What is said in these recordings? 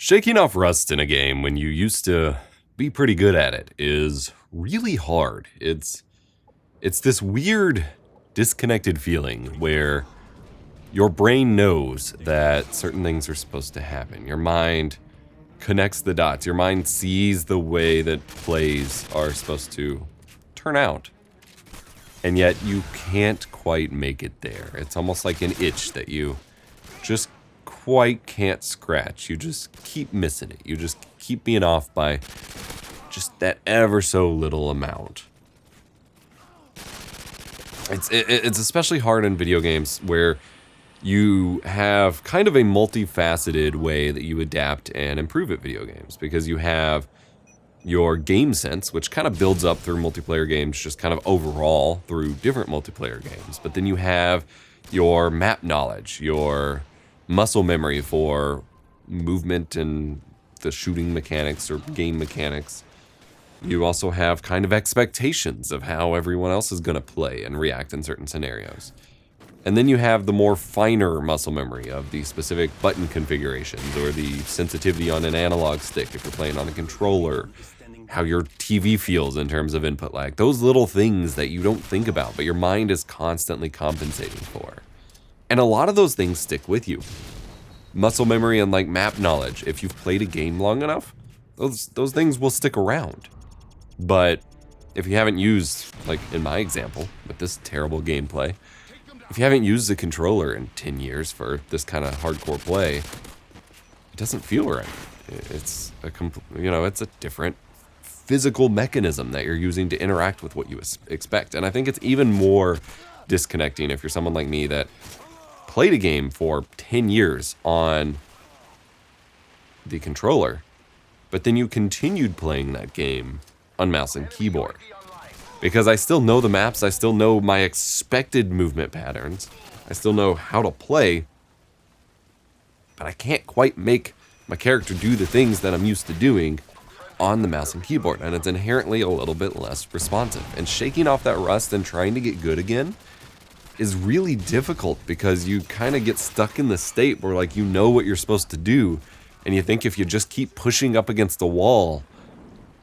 Shaking off rust in a game when you used to be pretty good at it is really hard. It's this weird disconnected feeling where your brain knows that certain things are supposed to happen. Your mind connects the dots. Your mind sees the way that plays are supposed to turn out. And yet you can't quite make it there. It's almost like an itch that you just quite can't scratch. You just keep missing it. You just keep being off by just that ever so little amount. It's especially hard in video games where you have kind of a multifaceted way that you adapt and improve at video games, because you have your game sense, which kind of builds up through multiplayer games, just kind of overall through different multiplayer games. But then you have your map knowledge, your muscle memory for movement and the shooting mechanics or game mechanics. You also have kind of expectations of how everyone else is going to play and react in certain scenarios. And then you have the more finer muscle memory of the specific button configurations or the sensitivity on an analog stick if you're playing on a controller, how your TV feels in terms of input lag. Those little things that you don't think about, but your mind is constantly compensating for. And a lot of those things stick with you. Muscle memory and like map knowledge, if you've played a game long enough, those things will stick around. But if you haven't used, like in my example, with this terrible gameplay, if you haven't used a controller in 10 years for this kind of hardcore play, it doesn't feel right. It's a different physical mechanism that you're using to interact with what you expect. And I think it's even more disconnecting if you're someone like me that played a game for 10 years on the controller, but then you continued playing that game on mouse and keyboard. Because I still know the maps, I still know my expected movement patterns, I still know how to play, but I can't quite make my character do the things that I'm used to doing on the mouse and keyboard, and it's inherently a little bit less responsive. And shaking off that rust and trying to get good again is really difficult, because you kind of get stuck in the state where like you know what you're supposed to do, and you think if you just keep pushing up against the wall,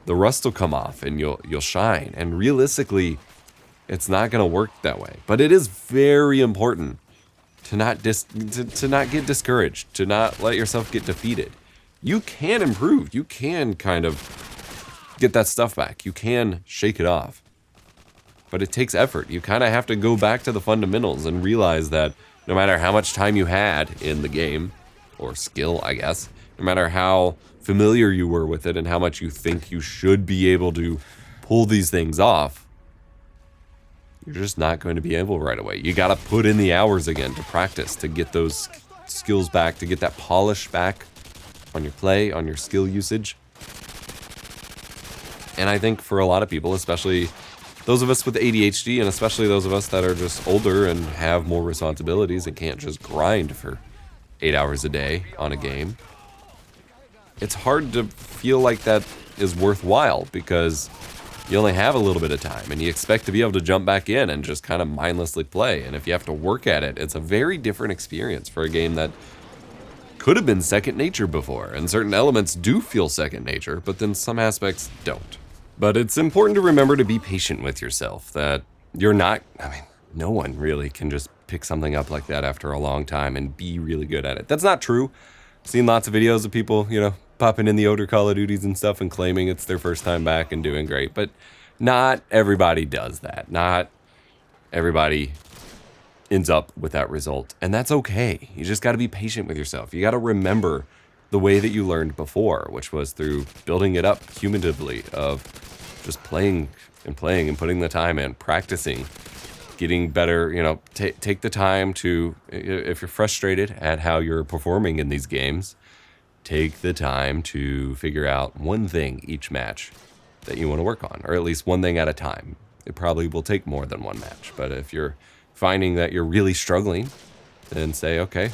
the rust will come off and you'll shine. And realistically, it's not going to work that way. But it is very important to not get discouraged, to not let yourself get defeated. You can improve. You can kind of get that stuff back. You can shake it off. But it takes effort. You kind of have to go back to the fundamentals and realize that no matter how much time you had in the game, or skill, I guess, no matter how familiar you were with it and how much you think you should be able to pull these things off, you're just not going to be able right away. You got to put in the hours again to practice, to get those skills back, to get that polish back on your play, on your skill usage. And I think for a lot of people, especially those of us with ADHD, and especially those of us that are just older and have more responsibilities and can't just grind for 8 hours a day on a game, it's hard to feel like that is worthwhile, because you only have a little bit of time and you expect to be able to jump back in and just kind of mindlessly play. And if you have to work at it, it's a very different experience for a game that could have been second nature before. And certain elements do feel second nature, but then some aspects don't. But it's important to remember to be patient with yourself, that you're not, no one really can just pick something up like that after a long time and be really good at it. That's not true. I've seen lots of videos of people, popping in the older Call of Duties and stuff and claiming it's their first time back and doing great. But not everybody does that. Not everybody ends up with that result. And that's okay. You just got to be patient with yourself. You got to remember the way that you learned before, which was through building it up cumulatively, of just playing and putting the time in, practicing, getting better. Take the time to, if you're frustrated at how you're performing in these games, take the time to figure out one thing each match that you want to work on, or at least one thing at a time. It probably will take more than one match, but if you're finding that you're really struggling, then say, okay,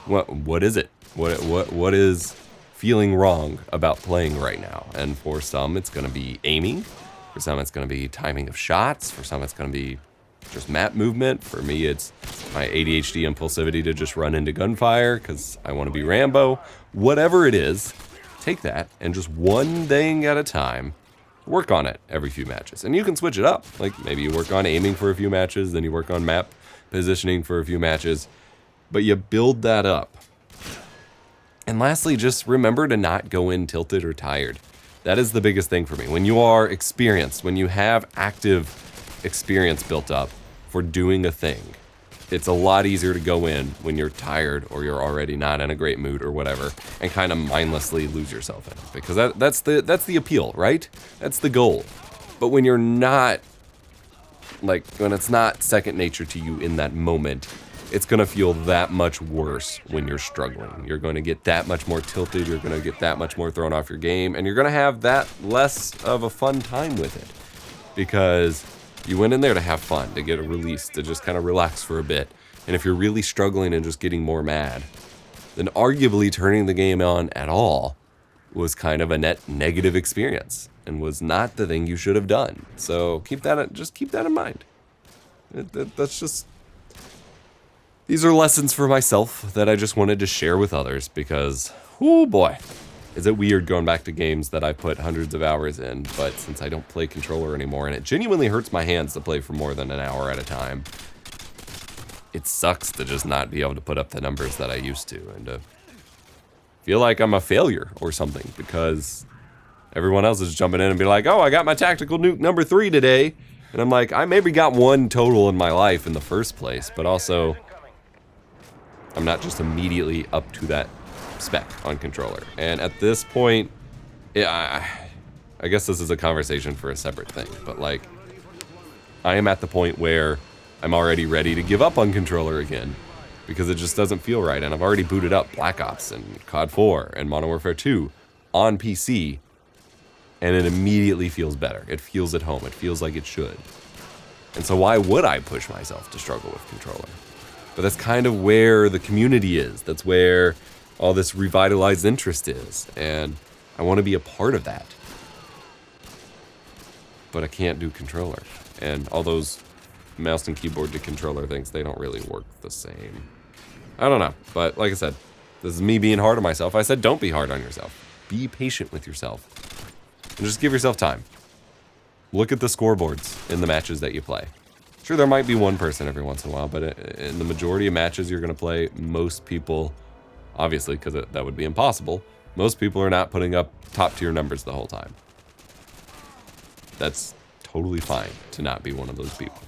what is it? What is feeling wrong about playing right now? And for some, it's going to be aiming. For some, it's going to be timing of shots. For some, it's going to be just map movement. For me, it's my ADHD impulsivity to just run into gunfire because I want to be Rambo. Whatever it is, take that and just one thing at a time work on it every few matches. And you can switch it up. Like maybe you work on aiming for a few matches, then you work on map positioning for a few matches, but you build that up. And lastly, just remember to not go in tilted or tired. That is the biggest thing for me. When you are experienced, when you have active experience built up for doing a thing, it's a lot easier to go in when you're tired or you're already not in a great mood or whatever and kind of mindlessly lose yourself in it. Because that's the appeal, right? That's the goal. But when you're not, like, when it's not second nature to you in that moment, it's going to feel that much worse when you're struggling. You're going to get that much more tilted, you're going to get that much more thrown off your game, and you're going to have that less of a fun time with it. Because you went in there to have fun, to get a release, to just kind of relax for a bit. And if you're really struggling and just getting more mad, then arguably turning the game on at all was kind of a net negative experience and was not the thing you should have done. So keep that in mind. That's just... These are lessons for myself that I just wanted to share with others because, oh boy, is it weird going back to games that I put hundreds of hours in, but since I don't play controller anymore, and it genuinely hurts my hands to play for more than an hour at a time, it sucks to just not be able to put up the numbers that I used to, and to feel like I'm a failure or something, because everyone else is jumping in and be like, oh, I got my tactical nuke number 3 today, and I'm like, I maybe got 1 total in my life in the first place, but also I'm not just immediately up to that spec on controller. And at this point, I guess this is a conversation for a separate thing, but like, I am at the point where I'm already ready to give up on controller again because it just doesn't feel right. And I've already booted up Black Ops and COD 4 and Modern Warfare 2 on PC, and it immediately feels better. It feels at home. It feels like it should. And so why would I push myself to struggle with controller? But that's kind of where the community is. That's where all this revitalized interest is. And I want to be a part of that. But I can't do controller. And all those mouse and keyboard to controller things, they don't really work the same. I don't know. But like I said, this is me being hard on myself. I said don't be hard on yourself. Be patient with yourself. And just give yourself time. Look at the scoreboards in the matches that you play. Sure, there might be one person every once in a while, but in the majority of matches you're going to play, most people, obviously, because that would be impossible, most people are not putting up top-tier numbers the whole time. That's totally fine to not be one of those people.